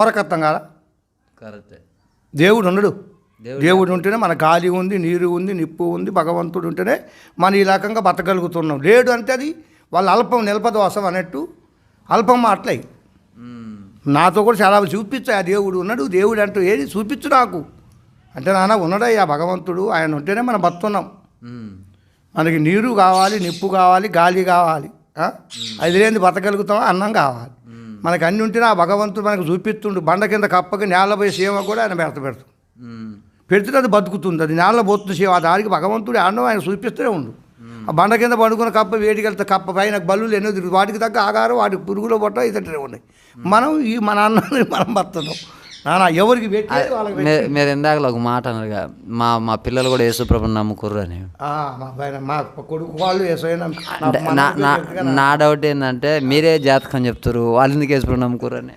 మూర్ఖత్వం కాదా? కరెక్టే. దేవుడు ఉండడు. దేవుడు ఉంటేనే మన గాలి ఉంది, నీరు ఉంది, నిప్పు ఉంది. భగవంతుడు ఉంటేనే మనం ఈ రకంగా బతకగలుగుతున్నాం. లేడు అంటే అది వాళ్ళ అల్పం నిలపదోసం అన్నట్టు అల్పం మాటలై. నాతో కూడా చాలా చూపించా, దేవుడు ఉన్నాడు, దేవుడు అంటూ ఏది చూపించు నాకు అంటే, నాన్న ఉన్నాడయ్యా భగవంతుడు, ఆయన ఉంటేనే మనం బతున్నాం. మనకి నీరు కావాలి, నిప్పు కావాలి, గాలి కావాలి. అది లేని బతకగలుగుతాం. అన్నం కావాలి. మనకి అన్ని ఉంటేనే ఆ భగవంతుడు మనకు చూపిస్తుండు. బండ కింద కప్పకి నేలపోయి సేవ కూడా ఆయన పెడుతుంది. పెడితే అది బతుకుతుంది. అది నేల పోతుంది సేవ. దానికి భగవంతుడు ఆడడం ఆయన చూపిస్తూనే ఉండు. ఆ బండ కింద పడుకున్న కప్ప వేడికి వెళ్తే కప్ప పైన బల్లులు ఎన్నో తిరుగుతుంది. వాటికి తగ్గ ఆగారం, వాటికి పురుగులో పొట్ట ఇతనే ఉన్నాయి. మనం మన అన్నాన్ని మనం బతున్నాం. నాన్న ఎవరికి పెట్టి వాళ్ళకి మీరు ఇందాకలో ఒక మాట అన్నారుగా, మా పిల్లలు కూడా యేసుప్రభుని నమ్ముకుర్రు అని. మా కొడుకు వాళ్ళు నా డౌట్ ఏంటంటే, మీరే జాతకం చెప్తారు, వాళ్ళు ఎందుకు యేసుప్రభుని నమ్ముకుర్రు అని.